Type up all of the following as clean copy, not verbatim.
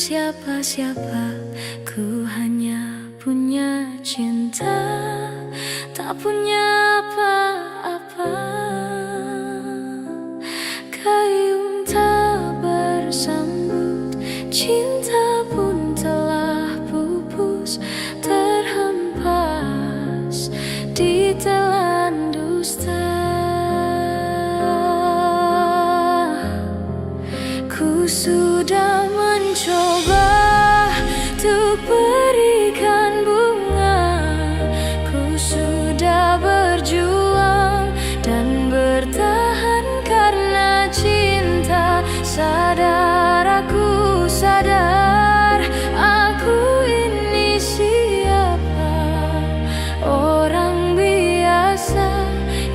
siapa-siapa, ku hanya punya cinta, tak punya apa-apa. Gayung tak bersambut, cinta pun telah pupus, terhempas di telan dusta. Ku sudah mencoba untuk berikan bunga, ku sudah berjuang dan bertahan karena cinta. Aku sadar aku ini siapa, orang biasa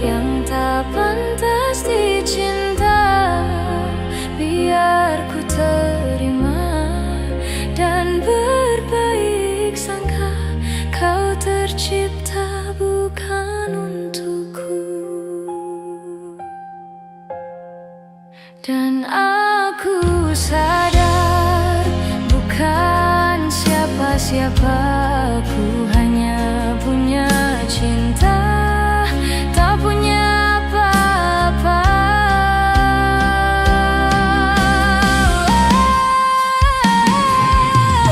yang tak pantas dicinta. Biar ku terima dan berbaik sangka, kau tercipta bukan untukku. Dan aku sadar bukan siapa-siapa, ku hanya punya cinta, tak punya apa-apa.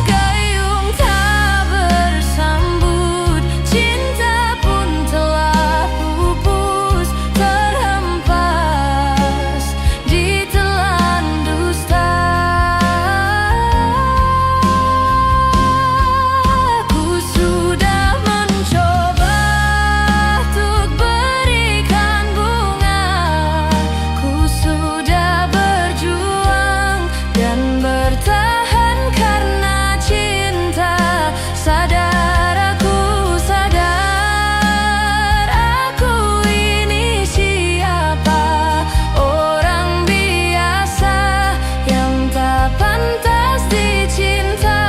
Gayung tak bersambut, cinta pun telah pupus, terhempas di telan dusta. Ku sudah mencoba untuk berikan bunga, ku sudah berjuang dan bertahan karena cinta. Aku sadar aku ini siapa, orang biasa yang tak pantas dicinta.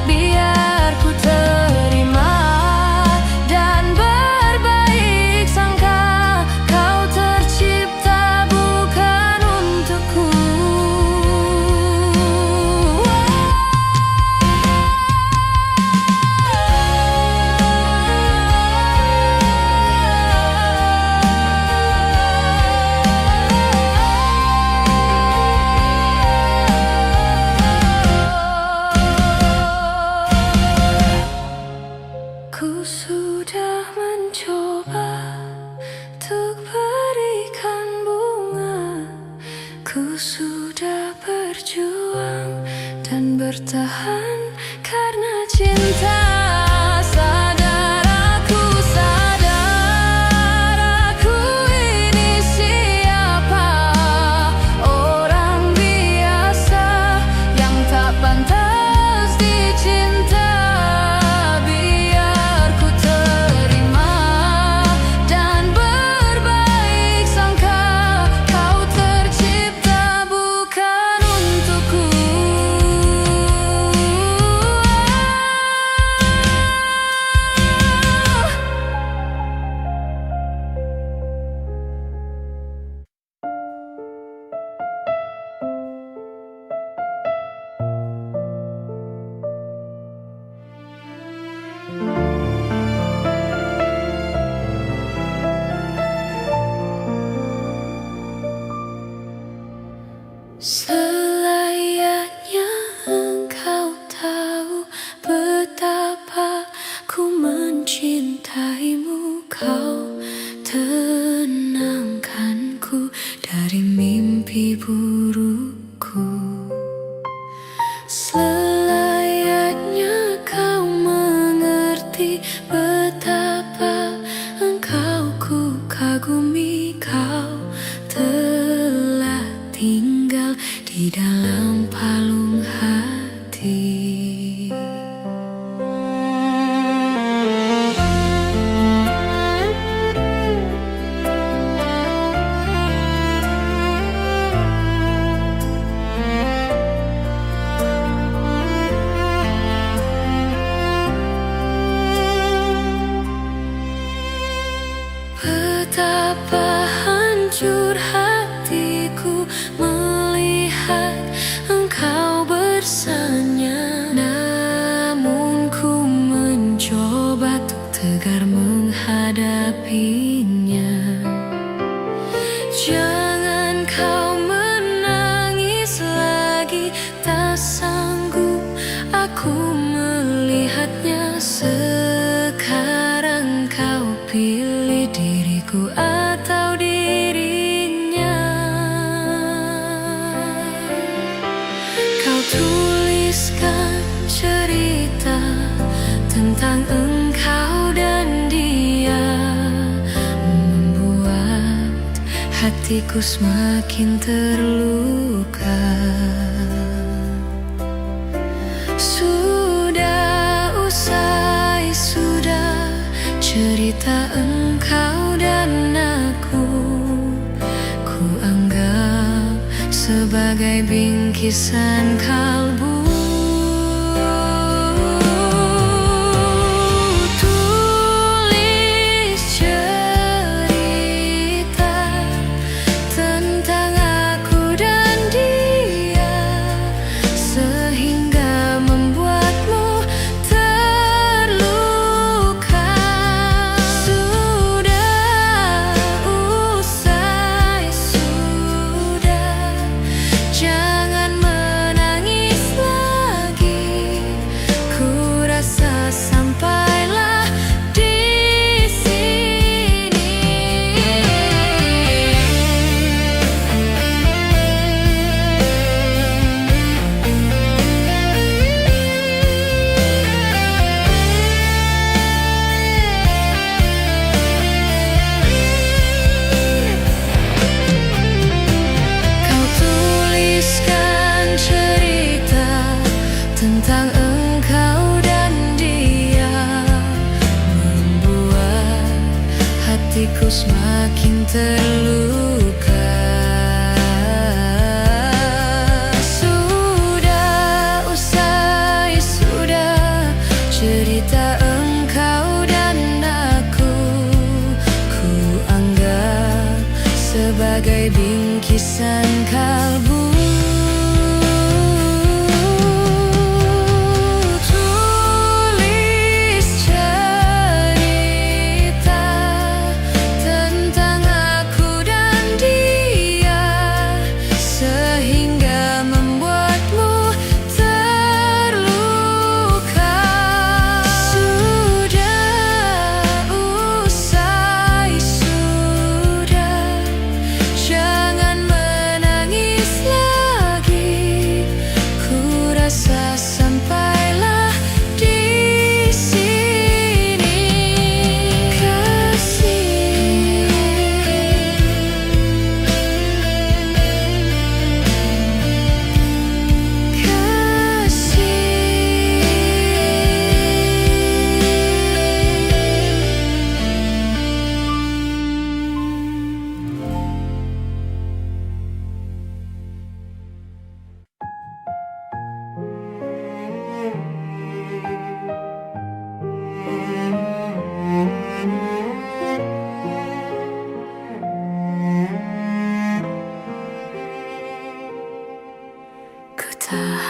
Biar ku terima dan berbaik sangka, kau tercipta bukan untukku. Ku sudah mencoba untuk berikan bunga, ku sudah berjuang dan bertahan karena cinta. Sadar aku ini siapa, orang biasa yang tak pantas dicinta. Biar ku terima dan berbaik sangka, kau tercipta bukan untukku. Selayaknya engkau tahu betapa ku mencintaimu, kau tenangkanku dari mimpi burukku. Selayaknya kau mengerti betapa engkau ku kagumi, kau telah tinggal di dalam palung hati. Betapa hancur hatiku melihat engkau bersama sanggup aku melihatnya. Sekarang kau pilih diriku atau dirinya. Kau tuliskan cerita tentang engkau dan dia, membuat hatiku semakin terluka. Sudah usai, sudah cerita engkau dan aku, ku anggap sebagai bingkisan kalbu. Tentang engkau dan dia, membuat hatiku semakin terluka. Sudah usai, sudah cerita engkau dan aku, ku anggap sebagai bingkisan kalbu.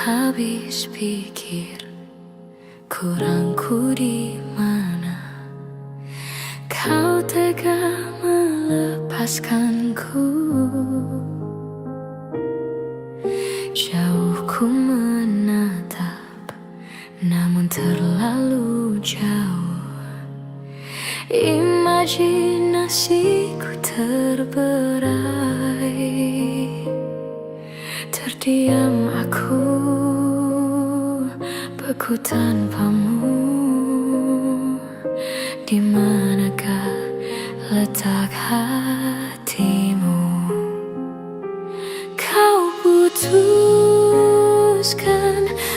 Habis pikir kurangku di mana, kau tega melepaskanku. Jauh ku menatap, namun terlalu jauh. Imajinasiku terberai. Terdiam aku, beku tanpamu. Di manakah letak hatimu? Kau putuskan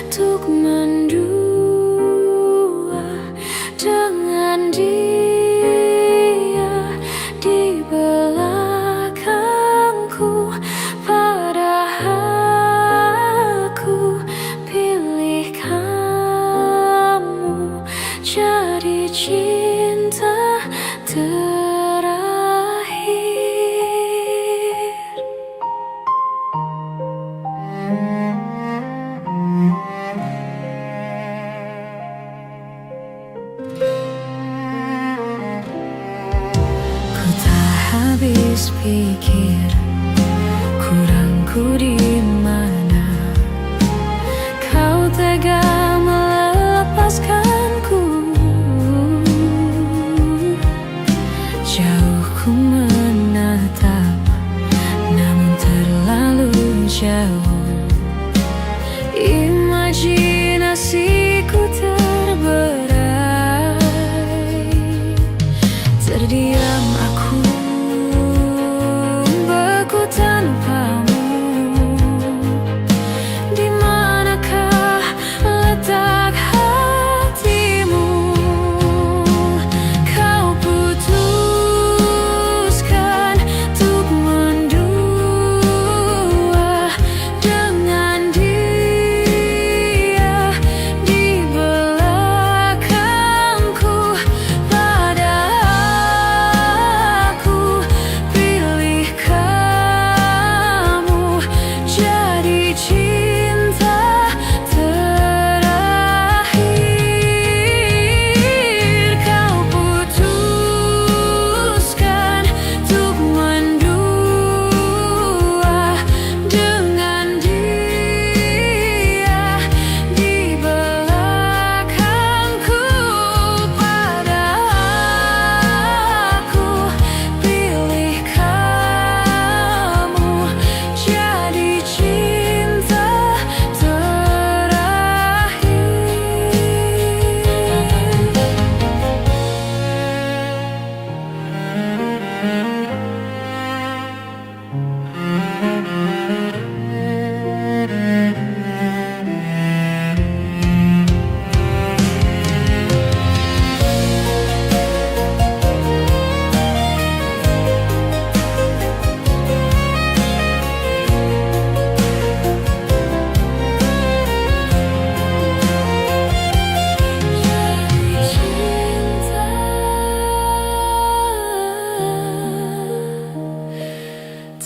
untuk mendua dengan dia di belakangku. Padahal ku pilih kamu jadi cinta terakhir. kasihku terberai. Terdiam aku beku tanpamu. Di manakah letak hatimu? Kau putuskan untuk mendua dengan dia di belakangku. Pada aku pilih kamu jadi cinta terakhir. Kau putuskan untuk mendua dengan dia di belakangku. Pada aku pilih kamu jadi cinta terakhir.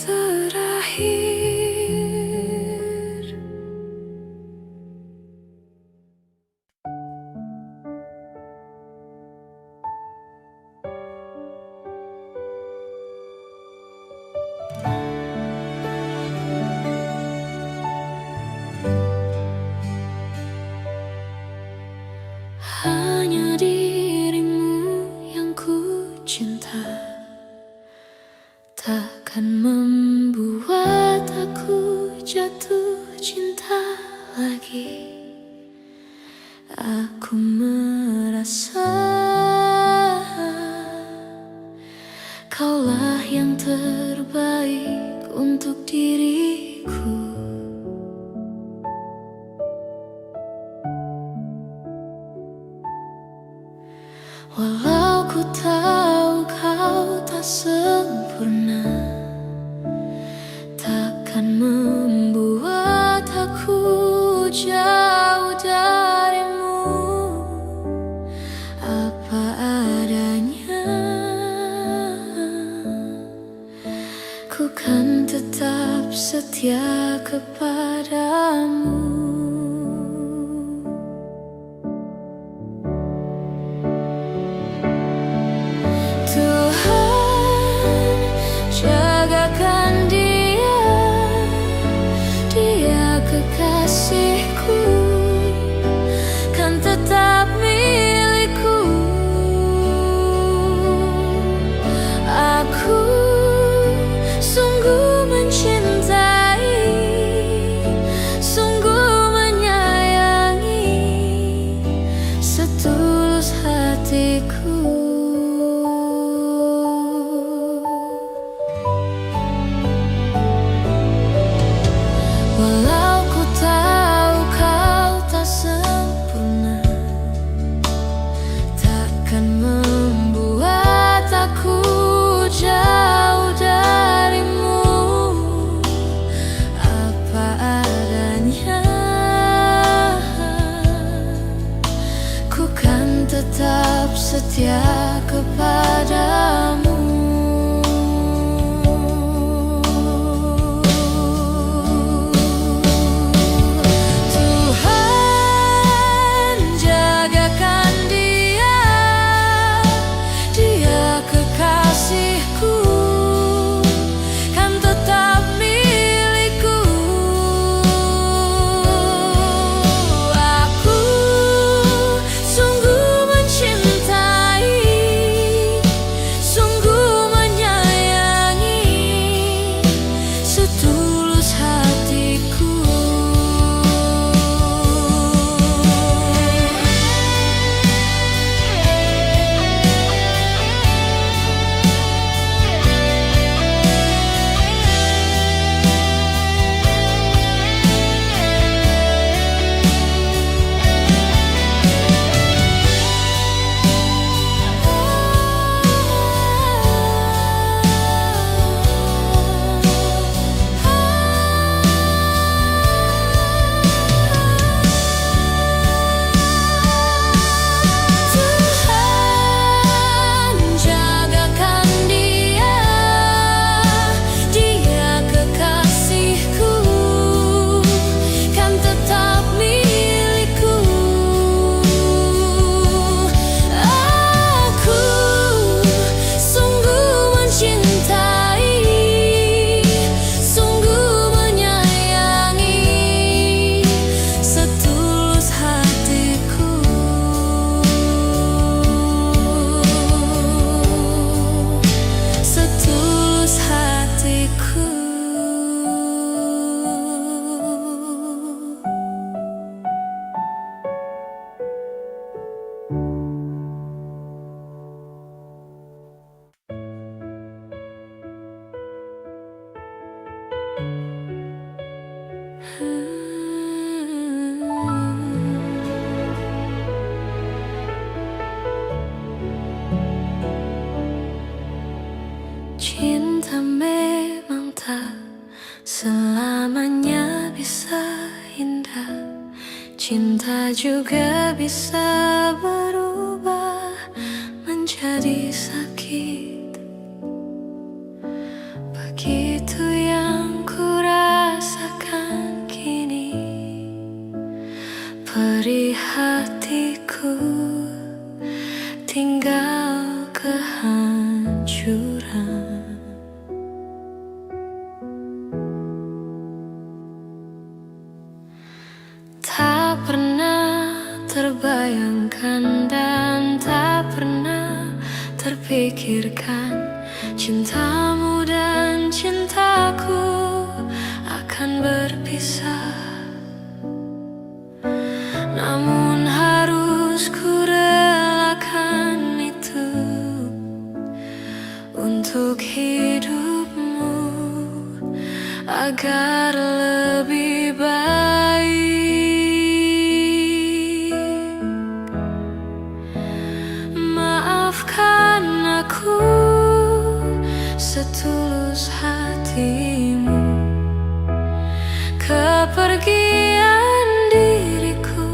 Terakhir. Hanya dirimu yang ku cinta, takkan membuat aku jatuh cinta lagi. Aku merasa kaulah yang terbaik untuk diriku. Walau ku tahu kau tak sempurna, takkan membuat aku jauh darimu. Apa adanya, ku kan tetap setia kepadamu. Tuhan, jagakan dia, dia kekasihku, kan tetap milikku. Aku sungguh mencintai, sungguh menyayangi, setulus hatiku. Walau ku tahu kau tak sempurna, takkan membuat aku jauh darimu. Apa adanya, ku kan tetap setia kepadamu. Tuhan, jagakan dia, dia kekasihku, kan tetap milikku. Aku sungguh mencintai, Cinta memang tak selamanya bisa indah. Cinta juga bisa berubah menjadi sakit. Begitu yang kurasakan kini, perih hatiku tinggal kehancuran. Tak pernah terbayangkan dan tak pernah terpikirkan cintamu dan cintaku akan berpisah. Namun harus kurelakan itu untuk hidupmu agar lebih baik. Maafkan aku setulus hatimu. Kepergian diriku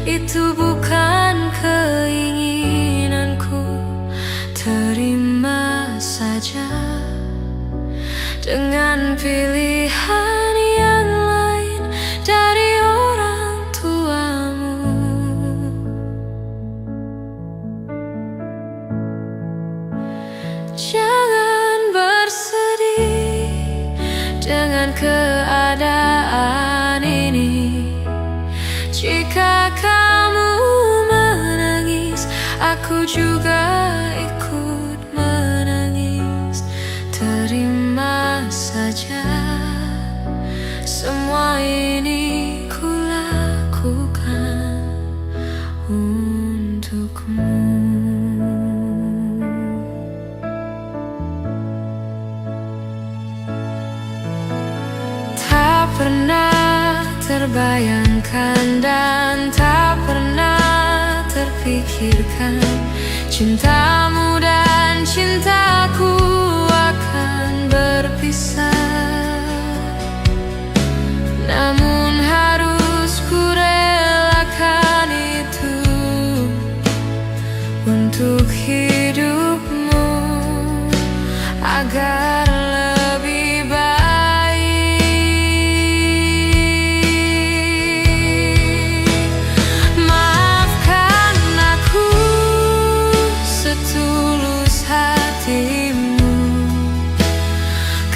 itu bukan keinginanku. Terima saja dengan pilihan yang lain dari orang tuamu. Jangan bersedih dengan keadaan ini. Jika kamu menangis, aku juga ikut menangis. Terima saja, semua ini kulakukan untukmu. Tak pernah terbayangkan dan tak pernah terpikirkan cintamu dan cintaku akan berpisah. Namun harus kurelakan itu untuk hidupmu agar lebih baik. Maafkan aku setulus hatimu.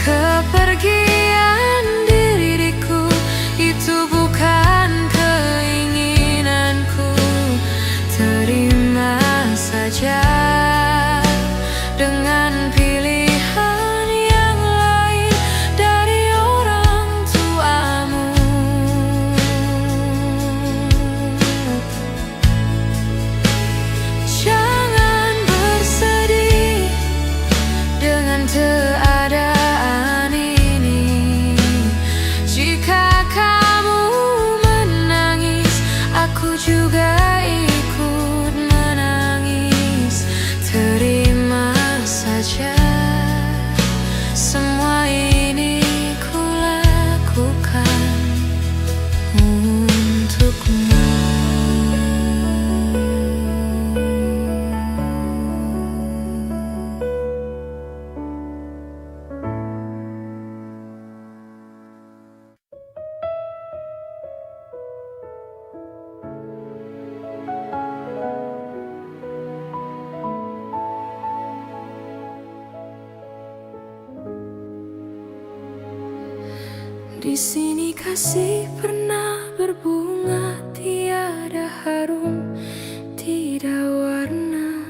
Kepergian diriku itu bukan keinginanku. Terima saja dengan pilihan yang lain dari orang tuamu. Jangan bersedih dengan keadaan ini. Jika kamu menangis, aku juga ikut menangis. Terima saja, semua ini kulakukan untukmu. Di sini kasih pernah berbunga, tiada harum, tidak warna.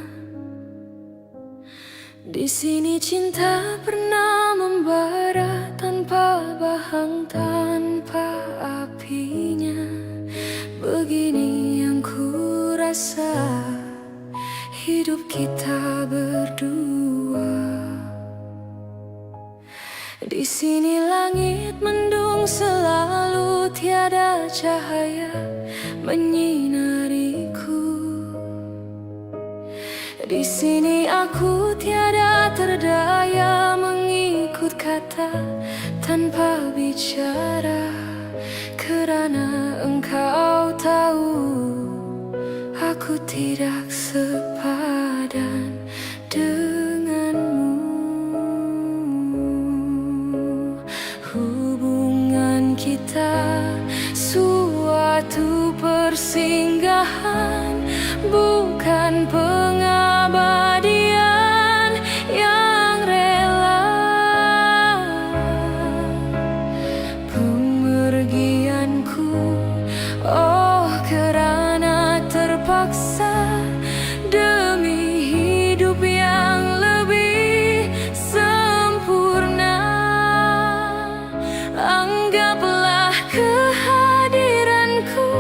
Di sini cinta pernah membara tanpa bahang, tanpa apinya. Begini yang ku rasa hidup kita berdua. Di sini langit mendung selalu, tiada cahaya menyinariku. Di sini aku tiada terdaya mengikut kata tanpa bicara, kerana engkau tahu aku tidak sepadan denganmu. Hubungan kita suatu persinggahan, bukan pengabadian yang rela. Pemergianku, oh kerana terpaksa demi hidup yang lebih sempurna. Anggaplah kehadiranku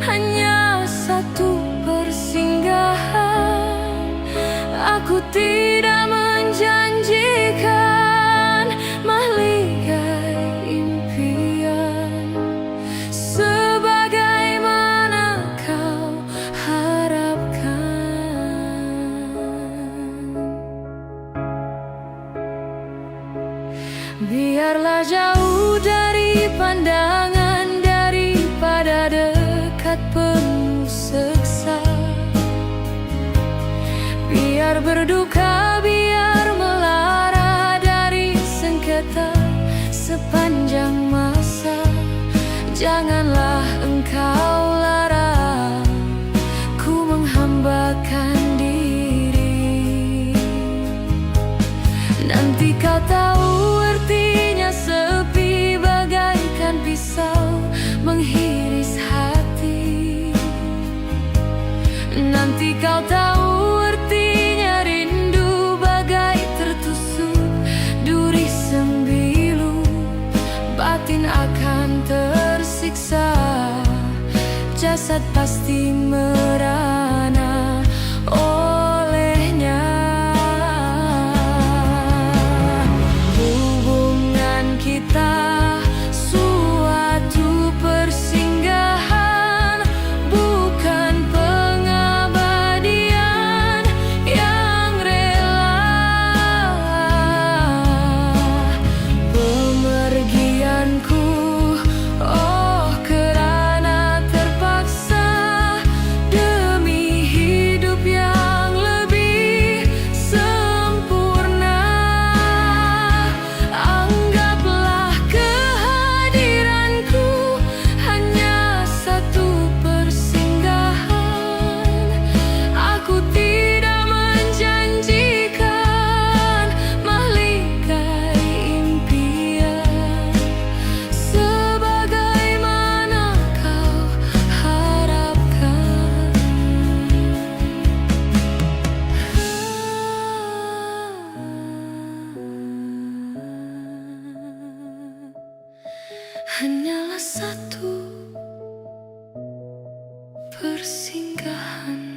hanya satu persinggahan. Aku tidak menjanjikan mahligai impian sebagaimana kau harapkan. Biarlah jauh dari pandangan daripada dekat penuh seksa. Biar berduka, biar melara dari sengketa sepanjang masa. Janganlah engkau larang ku menghambakan diri. Nanti kau tahu artinya sepi bagaikan pisau menghiris hati. Nanti kau tahu artinya rindu bagai tertusuk duri sembilu. Batin akan tersiksa, jasad pasti merana olehnya. Hubungan kita suatu persinggahan, bukan pengabadian yang rela. Pemergianku, oh kerana terpaksa demi hidup yang lebih sempurna. Anggaplah kehadiranku hanya satu persinggahan. Aku tidak menjanjikan mahligai impian sebagaimana kau harapkan. Hanyalah satu persinggahan.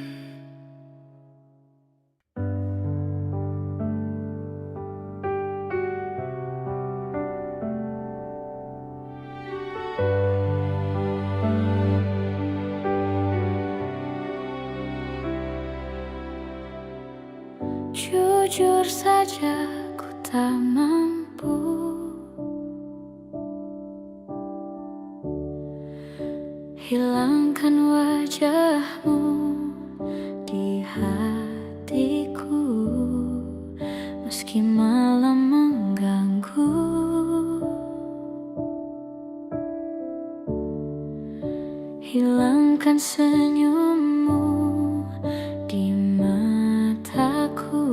Jujur saja ku tak mampu hilangkan wajahmu di hatiku, meski malam mengganggu. Hilangkan senyummu di mataku.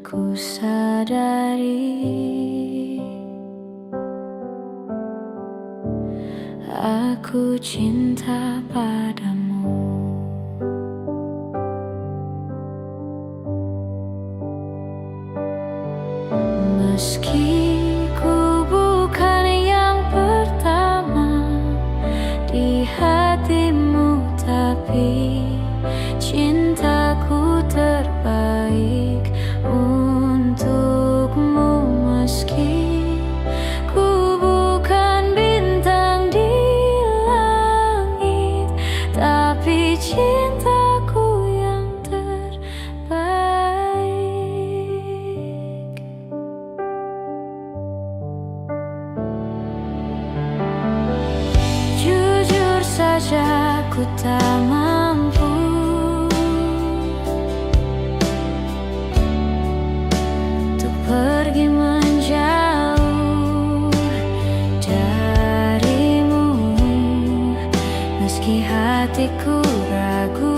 Ku sadari aku cinta padamu. Meski ku bukan yang pertama di hatimu, tapi cintaku terbaik untukmu. Meski ku bukan bintang aku tak mampu untuk pergi menjauh darimu, meski hatiku ragu.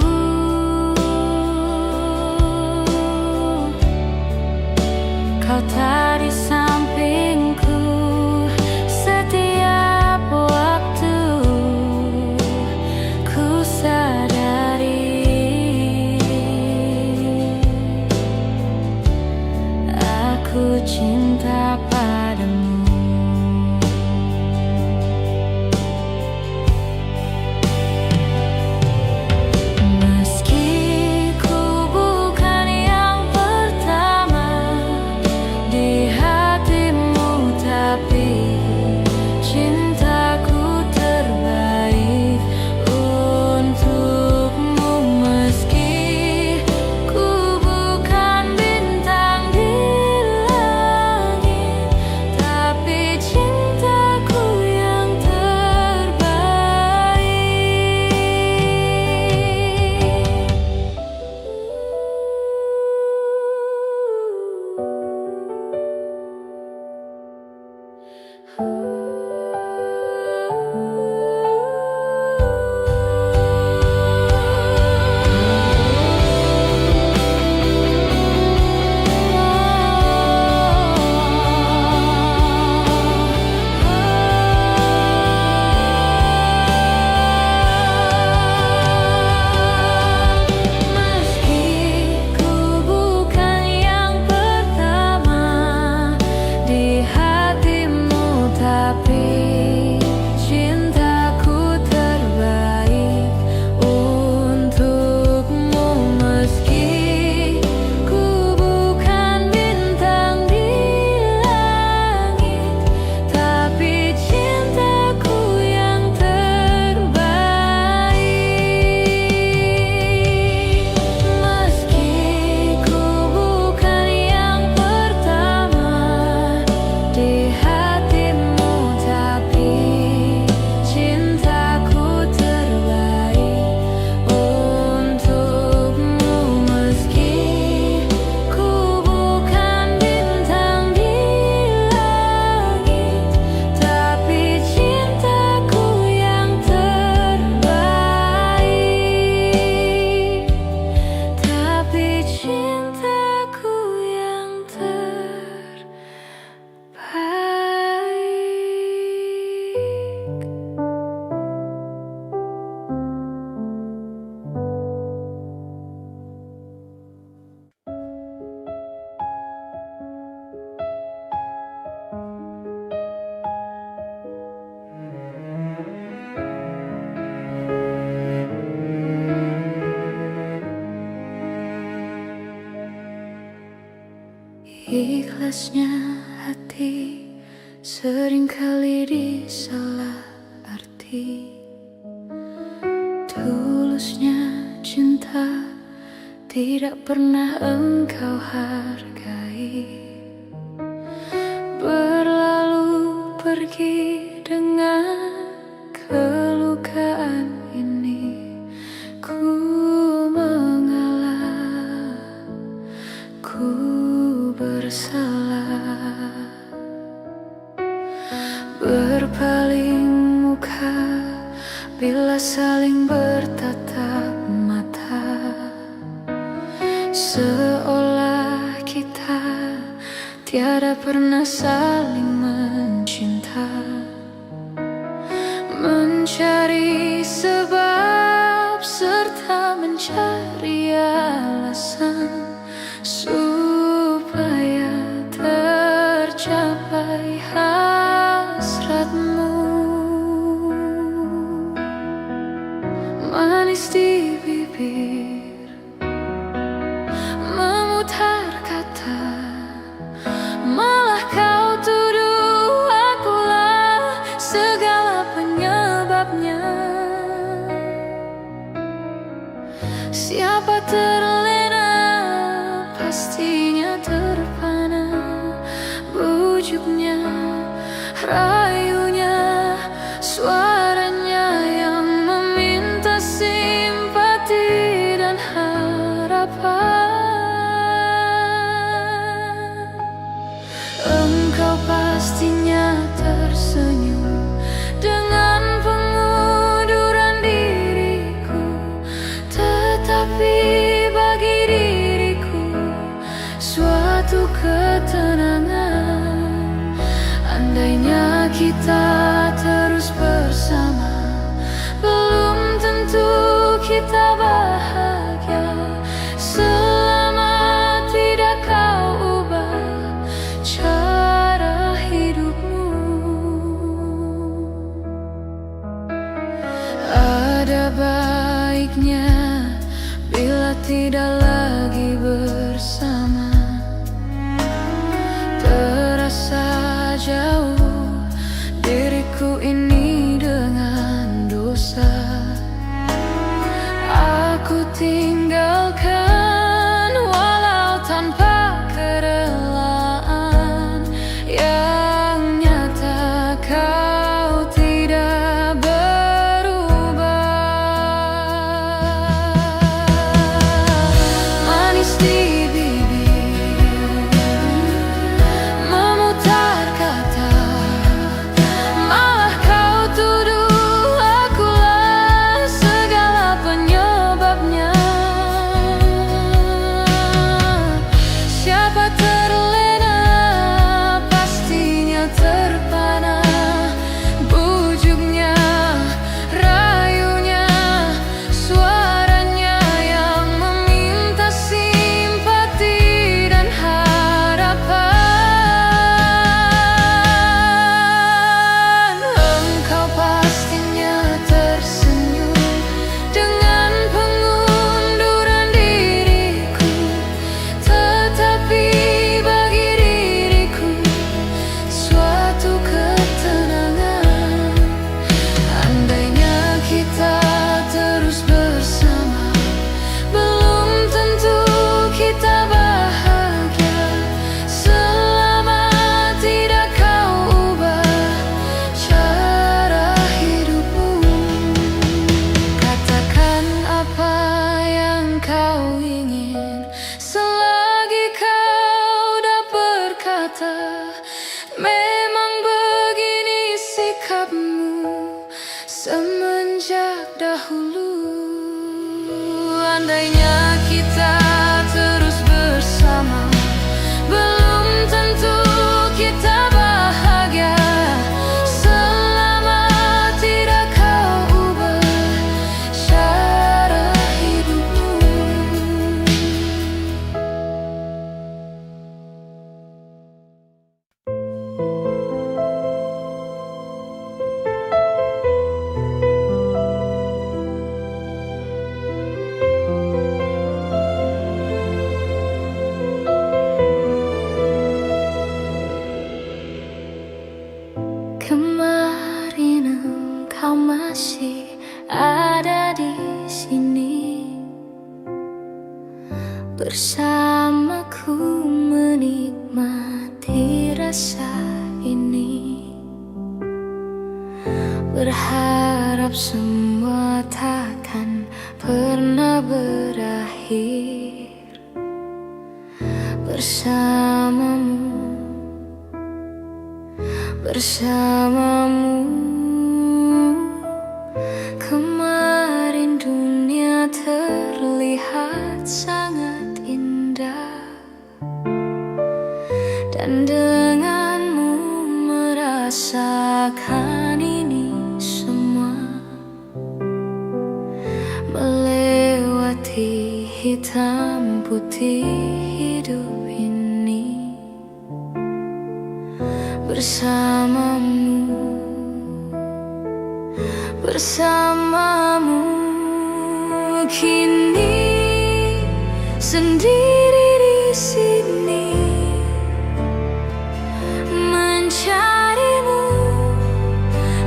Kau tak di sampingku setiap waktu. Ku sadari aku cinta padamu. Ikhlasnya hati seringkali disalah arti. Tulusnya cinta tidak pernah engkau hargai. Berlalu pergi dengan kelukaan ini. Ku mengalah, ku bersalah. Berpaling muka bila saling bertatap mata, seolah kita tiada pernah saling mencinta. Mencari sebab serta mencari alasan supaya tercapai hasratmu. Manis di bibir, memutar kata, malah kau tuduh akulah segala penyebabnya. Siapa terlena pastinya terpana. Bujuknya, rayunya, suaranya yang meminta tidak lagi bersama. Terasa jauh diriku ini dengan dosa. Aku tinggalkan walau tanpa kerelaan. Yang nyata kau tidak berubah. Manis di bibir, memutar kata, malah kau tuduh akulah segala penyebabnya. Siapa terlena pastinya terpana. Bujuknya, rayunya, suaranya yang meminta simpati dan harapan. Engkau pastinya tersenyum dengan pengunduran diriku, tetapi bagi diriku suatu ketenangan. Andainya kita terus bersama, belum tentu kita bahagia. Selama tidak kau ubah cara hidupmu. Katakan apa yang kau ingin, selagi kau dah berkata. Memang begini sikapmu semenjak dahulu. Andainya kita terus bersama, belum tentu kita bahagia. Selama tidak kau ubah cara hidupmu. Kemarin engkau masih ada di sini, bersamaku menikmati rasa ini. Berharap semua takkan pernah berakhir bersamamu. Kemarin dunia terlihat sangat indah, dan denganmu merasakan ini semua. Melewati hitam putih hidup ini, bersamamu. Kini sendiri di sini, mencarimu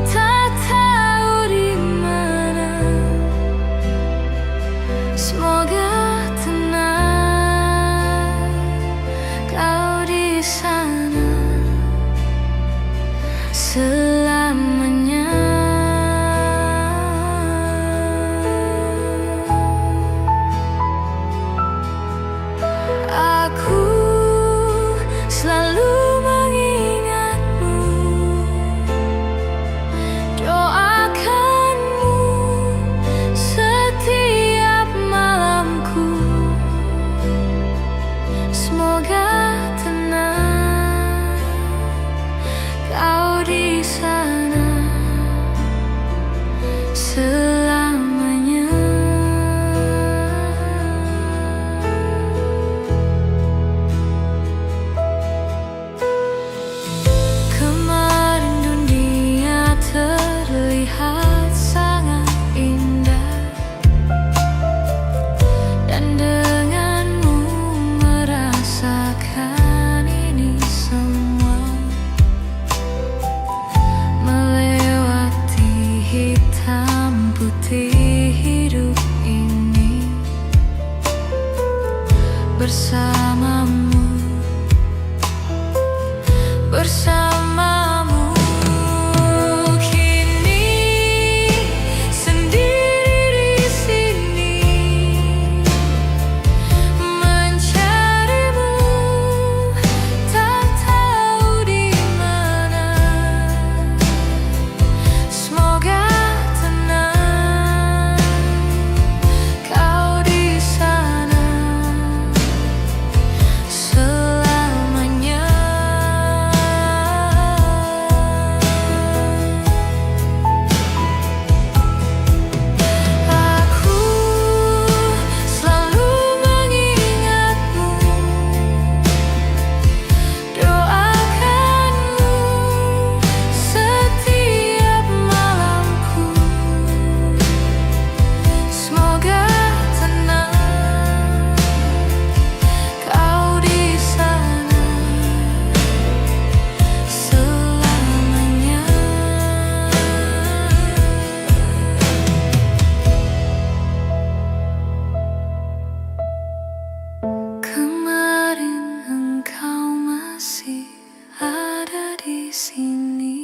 tak tahu di mana. Semoga tenang kau di sana selamanya. Aku hitam putih hidup ini bersamamu, bersamamu. Kini sendiri di sini mencarimu, tak tahu di mana. Semoga tenang kau di sana selamanya. Aku selalu mengingatmu, doakanmu setiap malamku. Semoga tenang kau di sana selamanya. Kemarin engkau masih ada di sini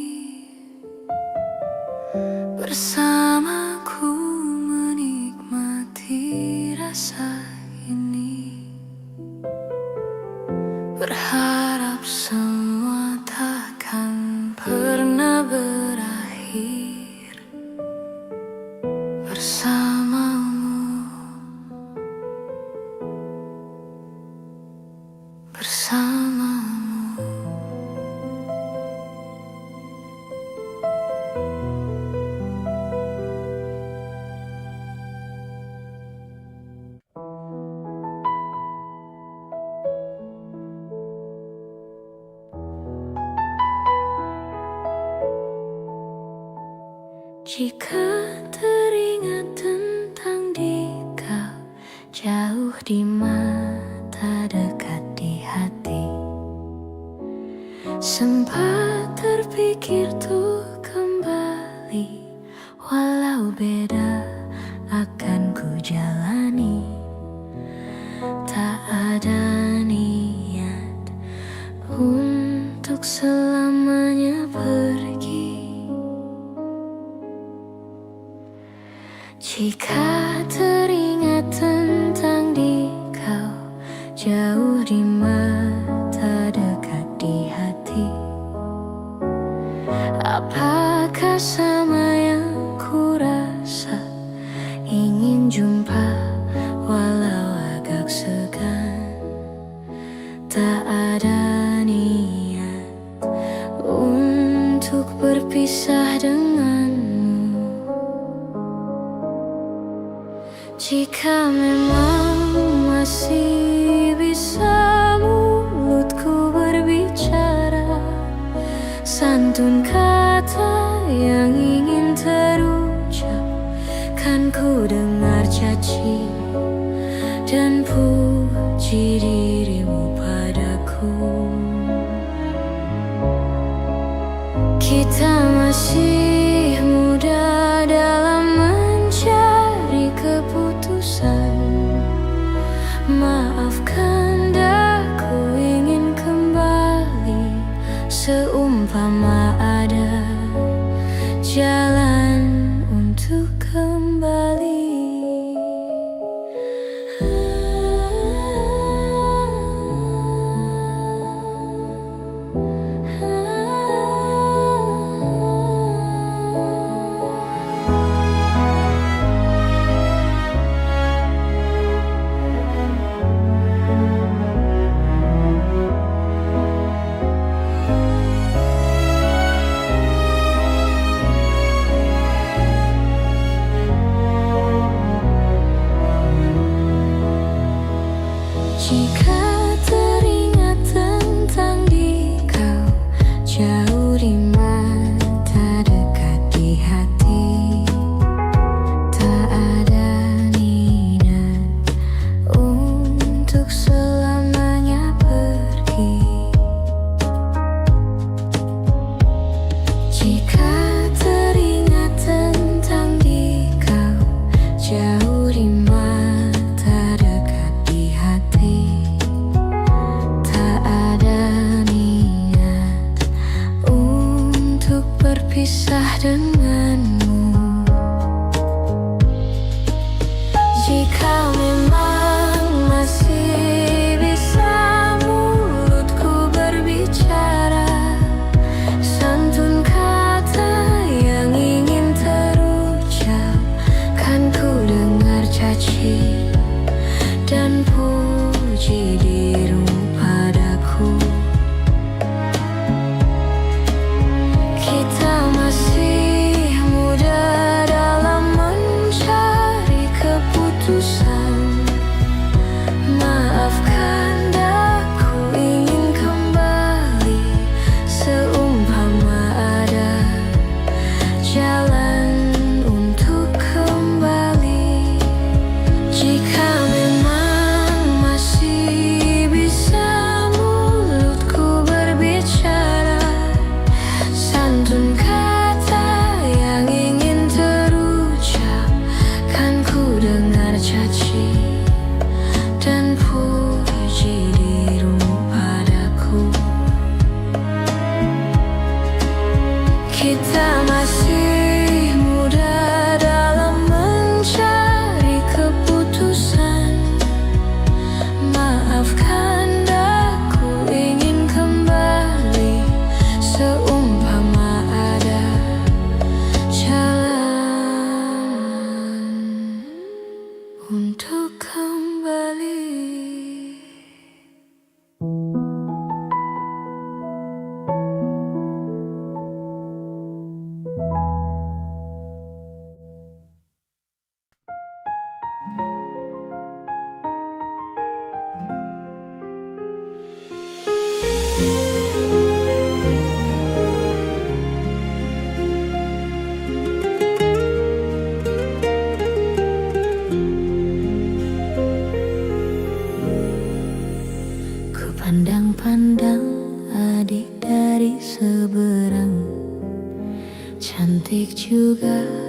bersamaku menikmati rasa ini. Berharap semua takkan pernah berakhir bersamamu, bersamamu. Jika teringat tentang dikau jauh di mata dekat di hati, sempat terpikir tuh kembali, walau beda akan ku jalani. Tak ada niat untuk selamanya pergi. Jika teringat tentang dikau jauh di mata dekat di hati, apakah sama yang ku rasa? Ingin jumpa walau agak segan. Tak ada niat untuk berpisah denganmu. Jika memang masih bisa mulutku berbicara, santun kata yang ingin terucap, kan ku dengar caci dan puji dirimu padaku. Kita masih muda dalam mencari keputusan. Maafkan daku ingin kembali, seumpama ada jalan untuk kembali.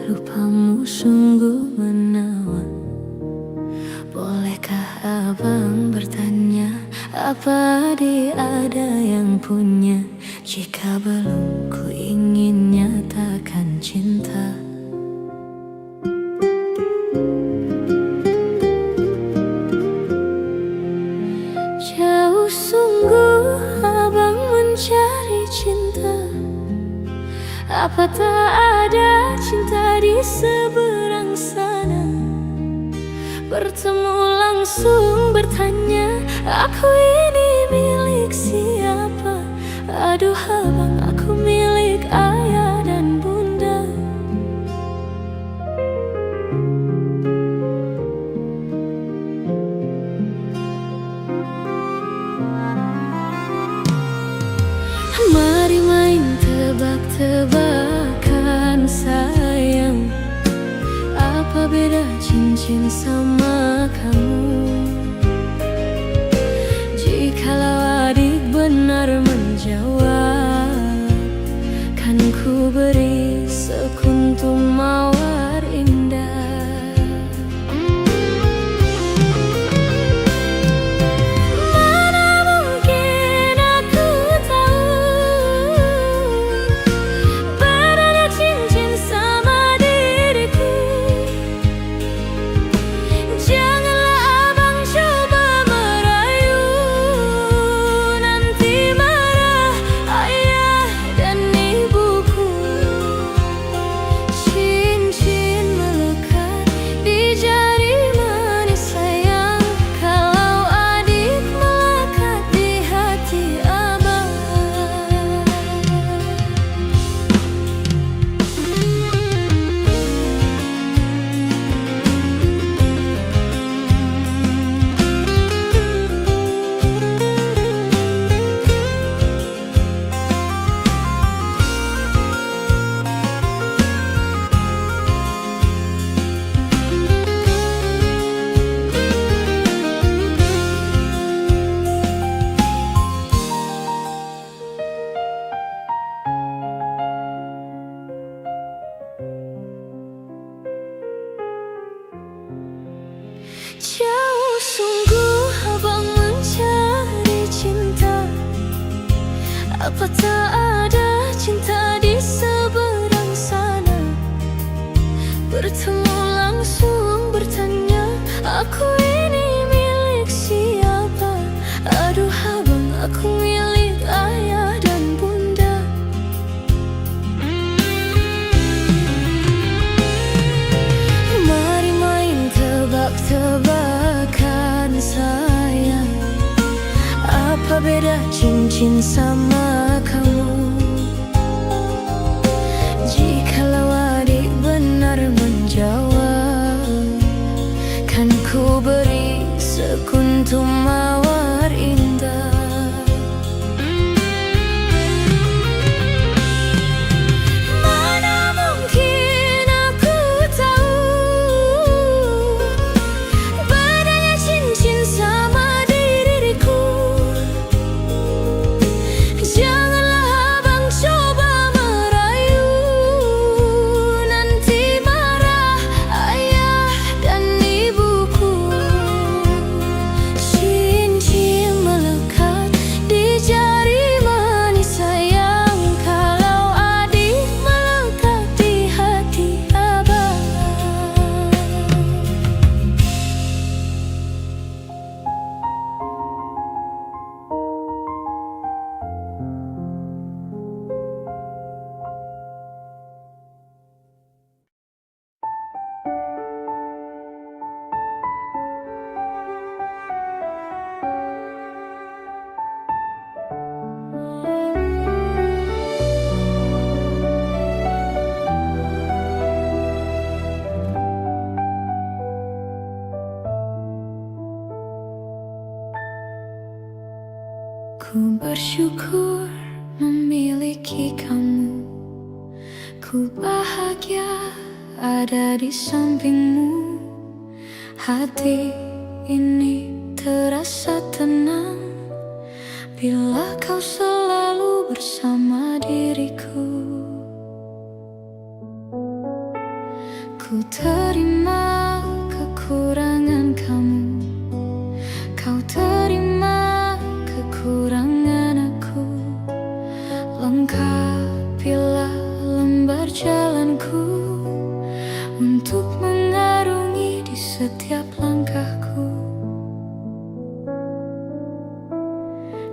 rupamu sungguh menawan. Bolehkah abang bertanya, apa dia ada yang punya? Jika belum, ku ingin nyatakan cinta. Jauh sungguh abang mencari cinta. Apa tak ada cinta di seberang sana? Bertemu langsung bertanya, aku ini milik siapa? Aduh abang, aku milik ayah dan bunda. Mari main tebak-tebakan sayang, apa beda cincin sama kamu? Jikalau adik benar menjawab, kan ku beri sekuntum mawar indah. Mana mungkin aku tahu bedanya cincin sama diriku. Janganlah abang coba merayu, nanti marah ayah dan ibuku. Cincin melekat di jari manis sayang, kalau adik melekat di hati abang. Jauh sungguh abang mencari cinta. Apa tak ada cinta di seberang sana? Bertemu langsung bertanya, aku ini milik siapa? Aduh abang, aku milik ayah dan bunda. Mari main tebak-tebakan sayang, apa beda cincin sama kamu? Jikalau adik benar menjawab, kan ku beri sekuntum mawar indah. Mana mungkin aku tahu bedanya cincin sama diriku. Janganlah abang coba merayu, nanti marah ayah dan ibuku. Cincin melekat di jari manis sayang, kalau adik melekat di hati abang. Ku bersyukur memiliki kamu. Ku bahagia ada di sampingmu. Hati ini terasa tenang bila kau selalu bersama diriku. Ku terima kekurangan kamu, kau terima kekurangan aku. Lengkapilah lembar jalanku untuk mengarungi di setiap langkahku.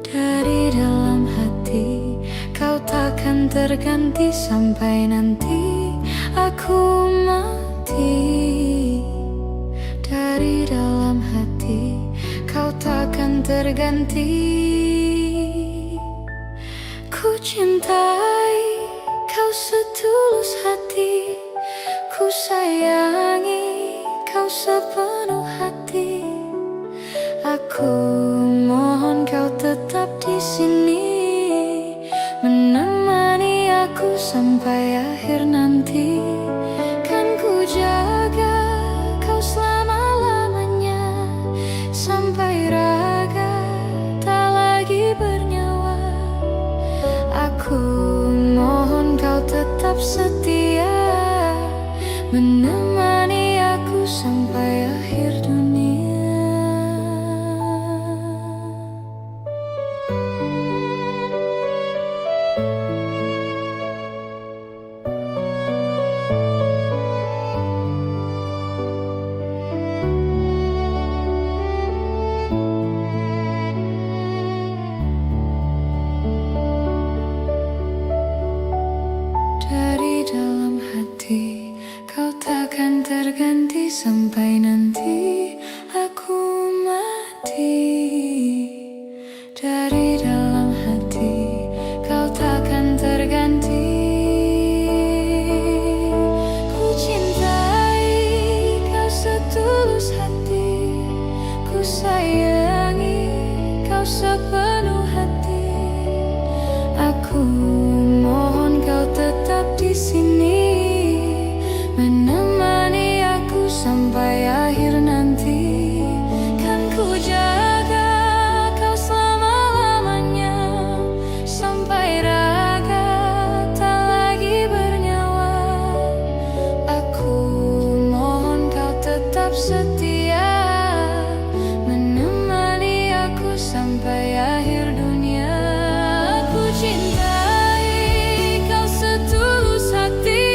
Dari dalam hati kau takkan terganti sampai nanti aku mati. Dari dalam hati kau takkan terganti. Ku cintai kau setulus hati, ku sayangi kau sepenuh hati. Aku mohon kau tetap di sini, menemani aku sampai akhir nanti. Kan ku jaga kau selama-lamanya, sampai raga tak lagi bernyawa. Aku mohon kau tetap setia, menemani aku sampai akhir dunia. Dari dalam hati kau takkan terganti sampai nanti aku mati. Dari dalam hati kau takkan terganti. Ku cintai kau setulus hati, ku sayangi kau sepenuh hati. Aku mohon kau tetap di sini, menemani aku sampai akhir nanti. Kan ku jaga kau selama-lamanya, sampai raga tak lagi bernyawa. Aku mohon kau tetap setia, menemani aku sampai akhir dunia. Aku cintai kau setulus hati,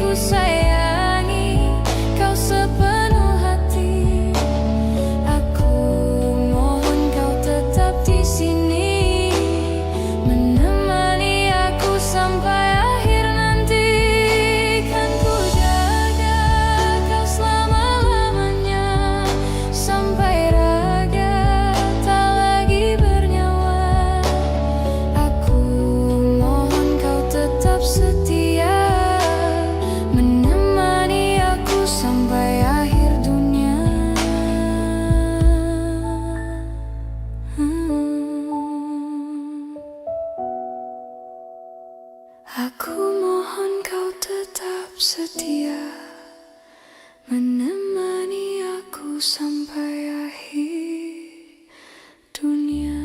ku sayangi kau sepenuh hati. Aku mohon kau tetap di sini, menemani aku sampai akhir nanti. Kan ku jaga kau selama-lamanya, sampai raga tak lagi bernyawa. Aku mohon kau tetap setia, menemani aku sampai akhir dunia. Aku mohon kau tetap setia, menemani aku sampai akhir dunia.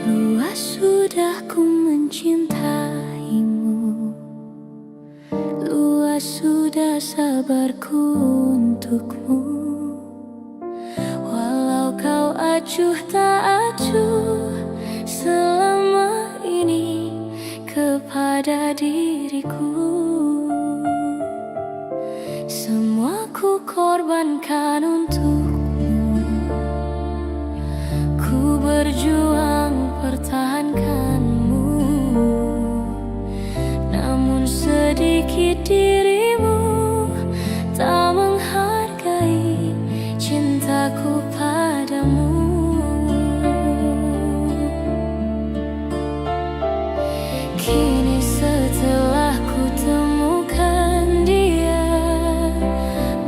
Luas sudah ku mencintaimu, luas sudah sabarku untukmu. Walau kau acuh tak acuh selama ini kepada diriku, semua ku korbankan untukmu. Ku berjuang pertahankanmu, namun sedikit dirimu tak menghargai cintaku padamu. Kini setelah ku temukan dia,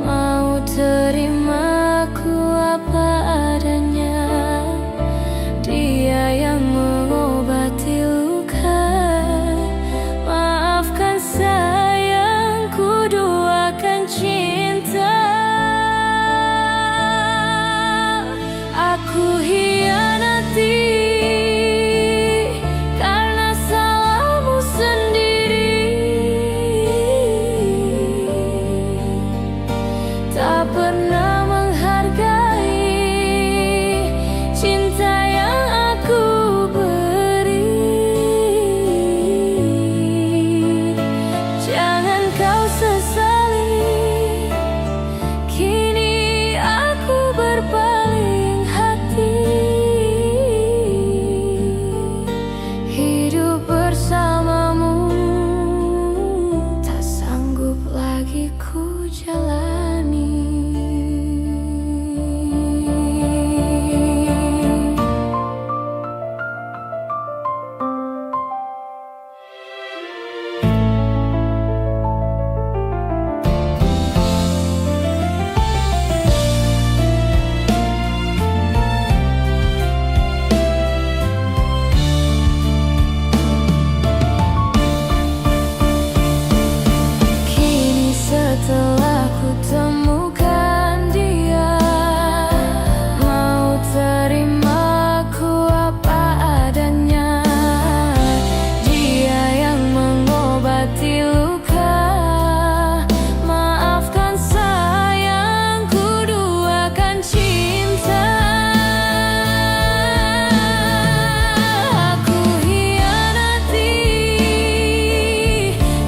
mau terima ku apa adanya. Aku hianati karena salahmu sendiri. Tak pernah menghargai cinta yang aku beri. Jangan kau sesali, kini aku berpaling hati. Hidup bersamamu tak sanggup lagi ku jalani. Kini setelah ku temukan dia, mau terima ku apa adanya. Dia yang mengobati luka, maafkan sayang, ku duakan cinta. Aku hianati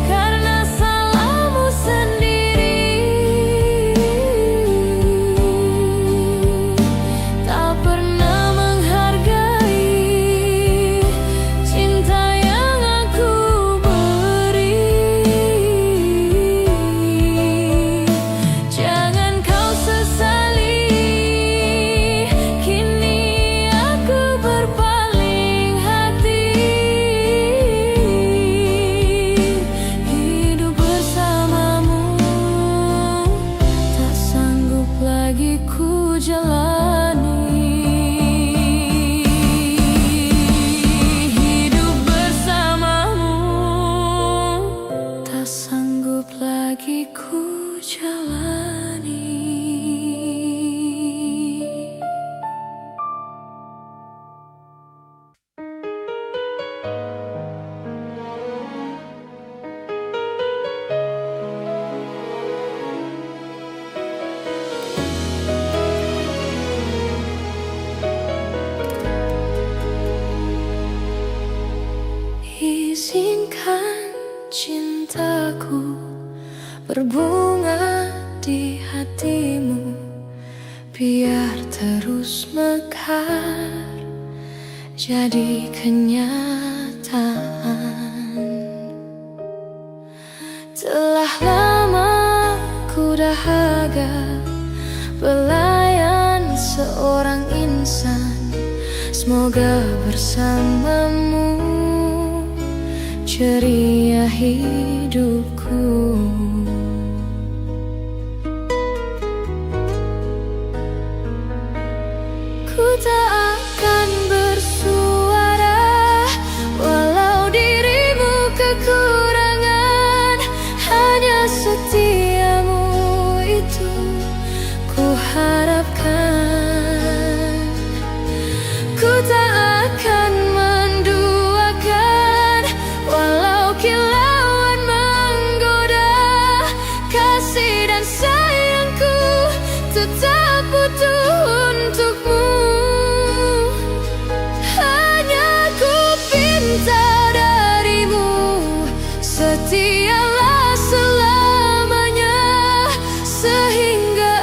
karena salahmu sendiri. Tak pernah menghargai cinta yang aku beri. Jangan kau sesali, kini aku berpaling hati. Hidup bersamamu tak sanggup lagi ku jalani. Hidup bersamamu tak sanggup lagi ku jalani. Izinkan cintaku berbunga di hatimu, biar terus mekar jadi kenyataan. Telah lama ku dahaga pelayan seorang insan. Semoga bersamamu ceria hidupku. Ku tak akan bersuara walau dirimu kekurangan. Hanya setiamu itu ku harapkan. Ku tak akan menduakan walau kilauan menggoda. Kasih dan sayangku tetap butuh untukmu. Hanya ku pinta darimu, setialah selamanya sehingga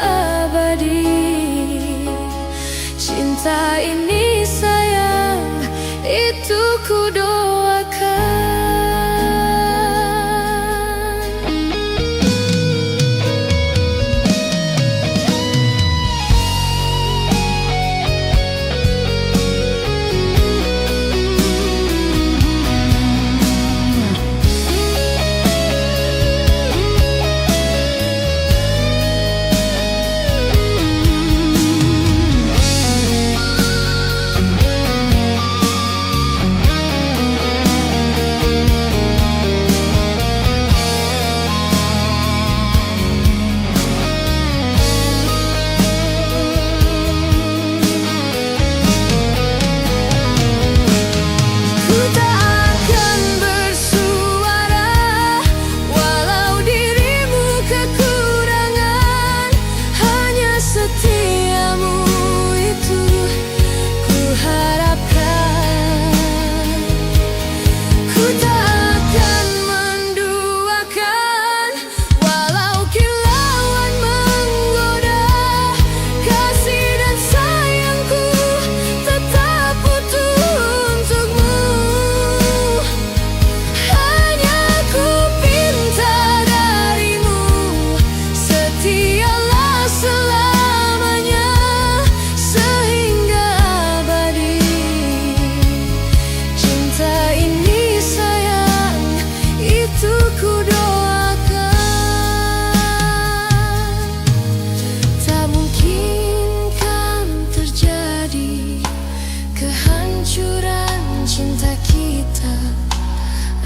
abadi. Cinta ini sayang, itu ku doakan.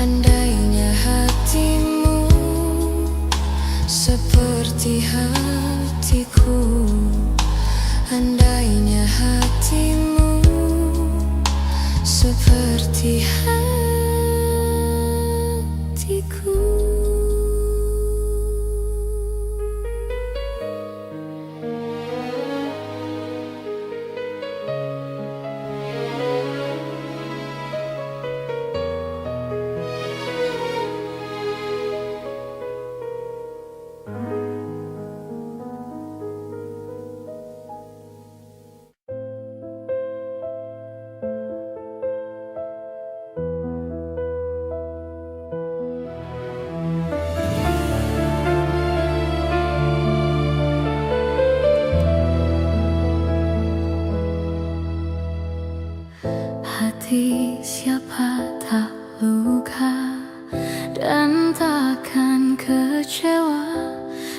Andainya hatimu seperti hatiku, andainya hatimu seperti hatiku. Hati siapa tak luka dan takkan kecewa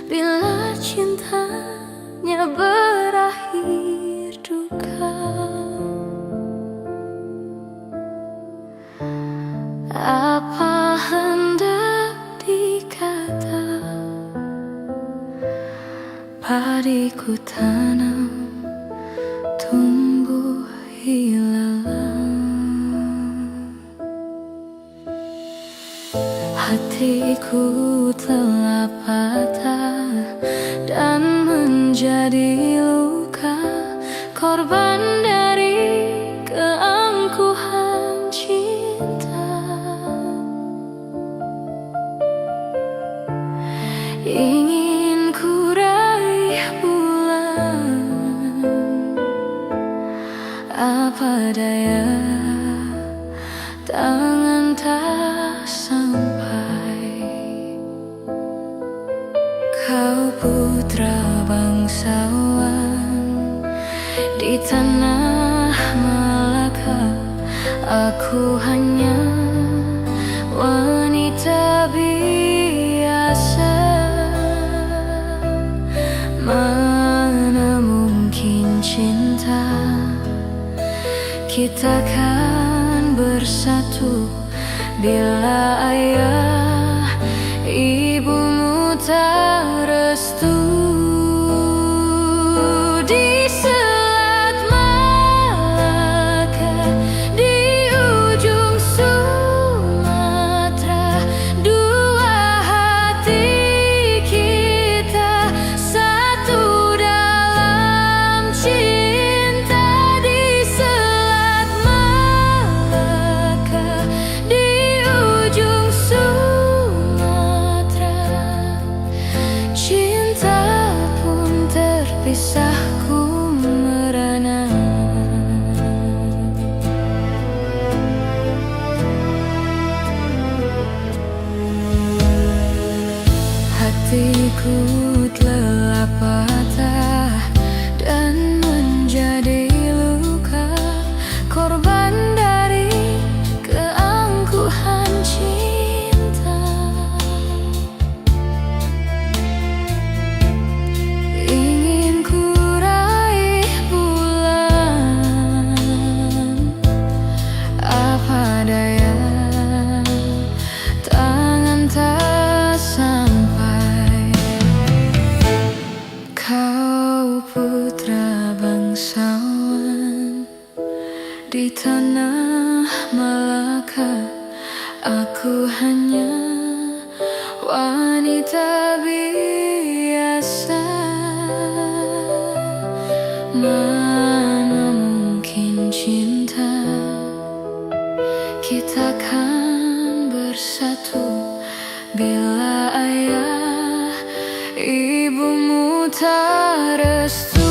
bila cintanya berakhir duka. Apa hendak dikata, padiku tanam tumbuh hilang. Hatiku telah patah dan menjadi luka, korban dari keangkuhan cinta. Ingin ku raih bulan, apa daya tangan tak sampai. Kau putra bangsawan di tanah Malaka, aku hanya wanita biasa. Mana mungkin cinta kita kan bersatu bila ayah ibumu tak restu. Di Selat Malaka, di ujung Sumatera, dua hati kita satu dalam cinta. Di Selat Malaka, di ujung Sumatera, cinta pun terpisahku merana. Hatiku telah patah dan menjadi luka, korban dari keangkuhan cinta. Ingin ku raih bulan, apa daya tangan tak sampai. Kau putra bangsawan di tanah Malaka, aku hanya wanita biasa. Mana mungkin cinta kita kan bersatu bila ayah ibumu tak restu.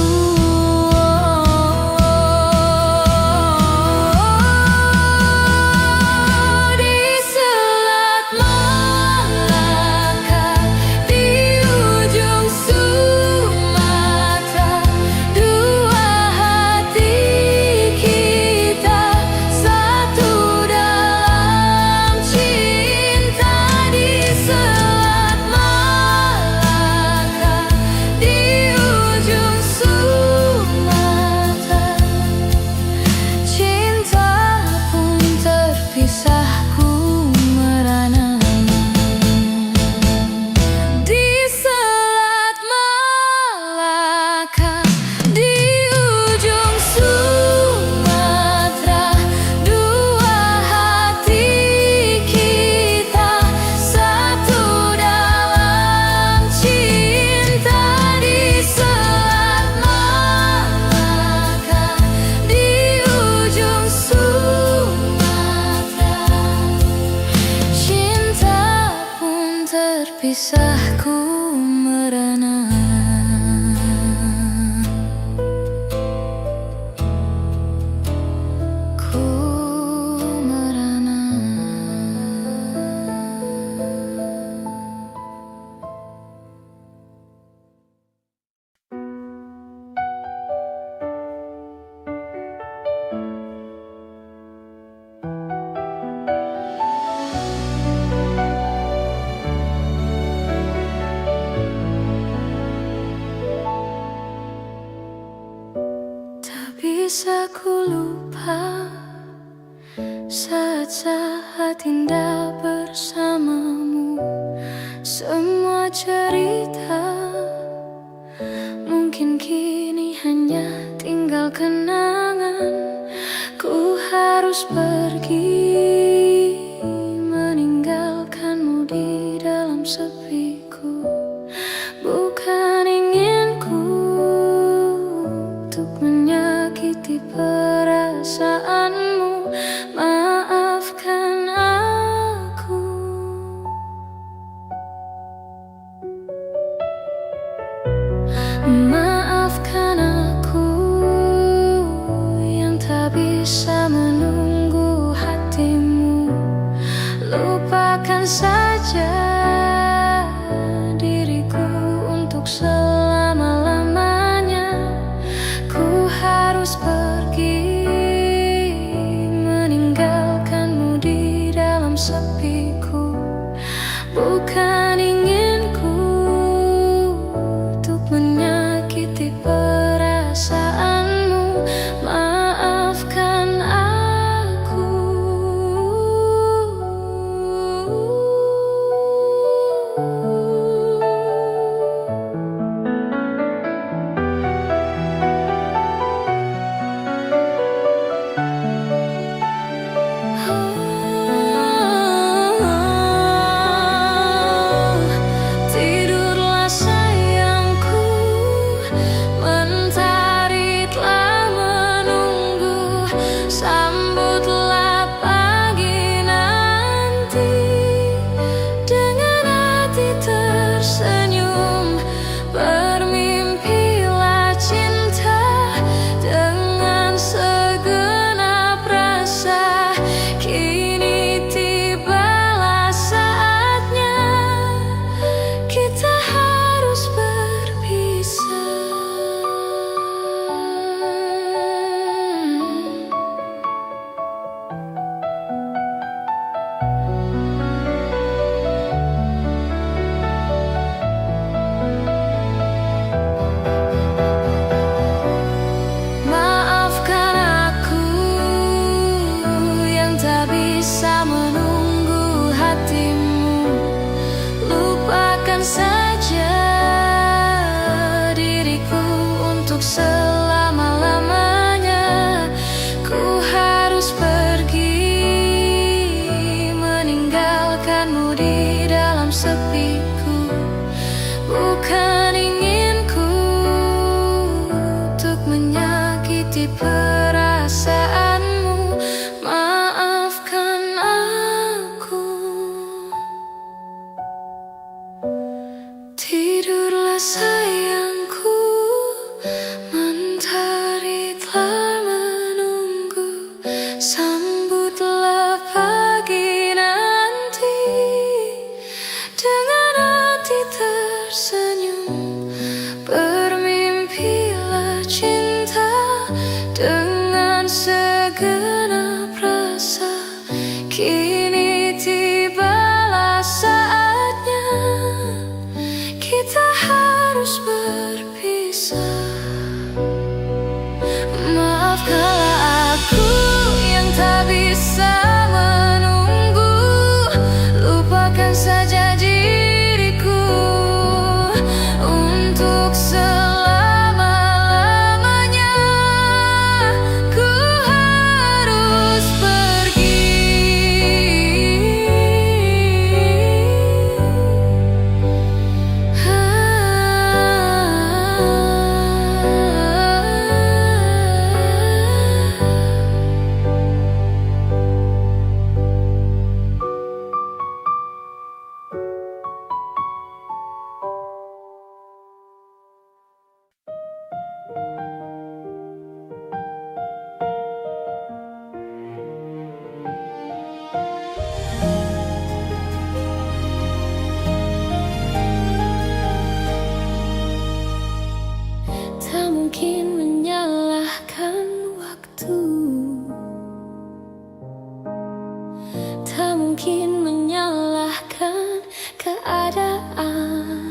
Di Selat Malaka, di kisahku merana. Ku merana. Bisa ku lupa saat-saat indah bersamamu. Semua cerita mungkin kini hanya tinggal kenangan. Ku harus pergi meninggalkanmu di dalam sepiku. Bukan inginku untuk menyakiti perasaanmu. Maafkan aku. Maafkan aku yang tak bisa menunggu hatimu. Lupakan saja diriku untuk selama-lamanya. Ku harus pergi meninggalkanmu di dalam sepiku. Bukan inginku untuk menyakiti perasaanmu. Maafkan aku. Tidurlah sayangku, mentari telah menunggu. Sambutlah pagi nanti dengan hati tersenyum. Bermimpilah cinta dengan segenap rasa. Kini tibalah saatnya kita harus berpisah. Maafkan aku yang tak bisa menunggu hatimu. Lupakan saja diriku untuk selama-lamanya. Ku harus pergi meninggalkanmu di dalam sepiku. Bukan inginku untuk menyakiti perasaanmu. Maafkan aku. Tidurlah sayangku, mentari telah menunggu. Sambutlah pagi nanti dengan hati tersenyum. Bermimpilah cinta dengan segenap rasa. Kini tibalah saatnya kita harus berpisah. Maafkanlah aku yang tak bisa menunggu. Lupakan saja diriku untuk selama-lamanya. Ku harus pergi mungkin menyalahkan keadaan.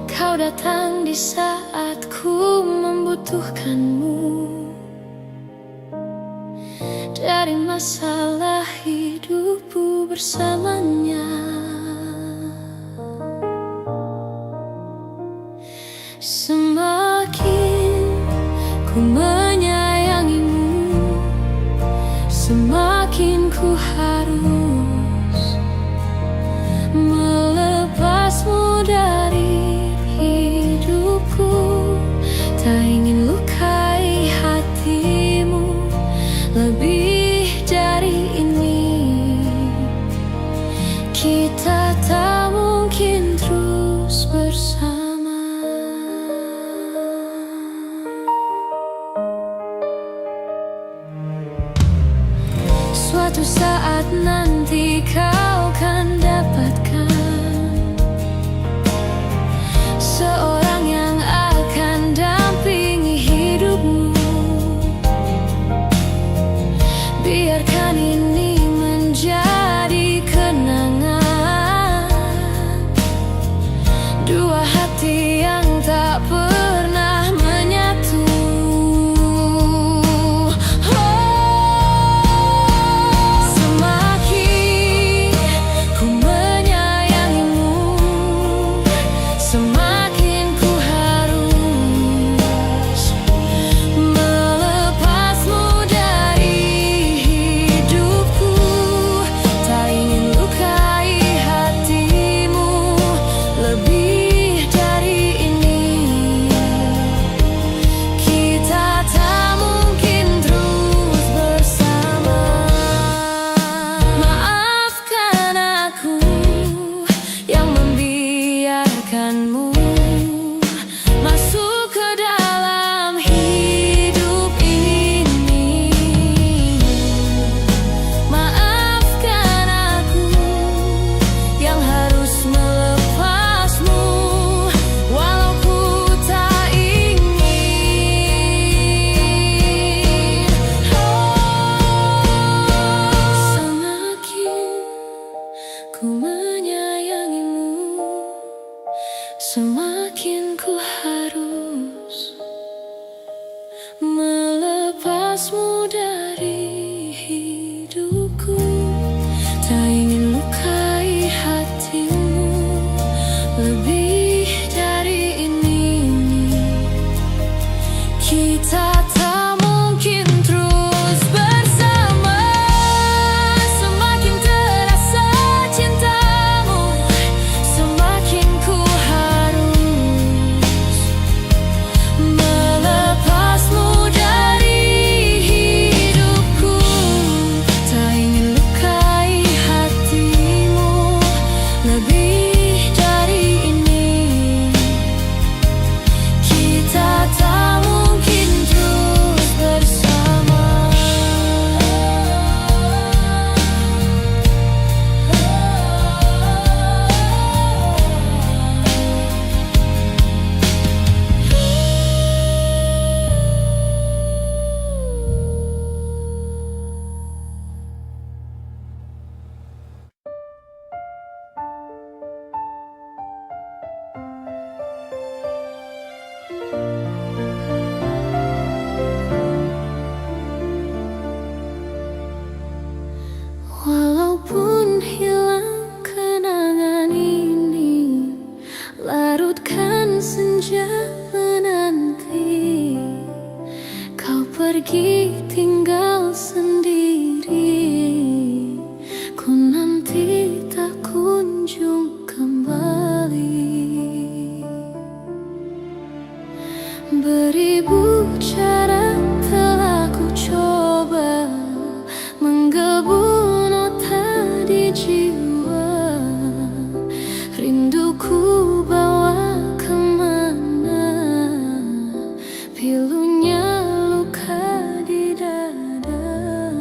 Kau datang di saat ku membutuhkanmu. Dari masalah hidupku bersamanya, semakin ku menyayangimu, semakin ku harus melepasmu dari hidupku. Tak ingin lukai hatimu lebih dari ini. Kita tak mungkin terus bersama. Suatu saat nanti kau akan dapatkan seorang yang akan dampingi hidupmu. Biarkan ini menjadi kenangan, dua hati yang tak pernah menyatu. Semakin ku menyayangimu, semakin ku harus melepasmu dari hidupku. Tak ingin lukai hatimu lebih dari ini. Kita tak mungkin terus bersama. Maafkan aku yang membiarkanmu masuk ke dalam hidup ini. Maafkan aku yang harus melepasmu walau ku tak ingin. Semakin ku menyayangimu, semakin ku harus melepasmu dari hidupku. Tak ingin lukai hatimu lebih dari ini. Kita tak mungkin terus bersama. Semakin terasa cintamu, semakin ku harus melepasmu dari hidupku. Tak ingin lukai hatimu lebih dari ini. Kita tak mungkin terus bersama. Walaupun hilang kenangan ini, larutkan senja menanti. Kau pergi tinggal sendiri, ku nanti tak kunjung kembali. Beribu cara telah ku coba menggebu nota di jiwa. Rinduku bawa kemana, pilunya luka di dada.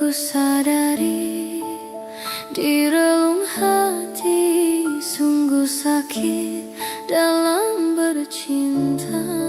ku sadari di relung hati sungguh sakit dalam bercinta.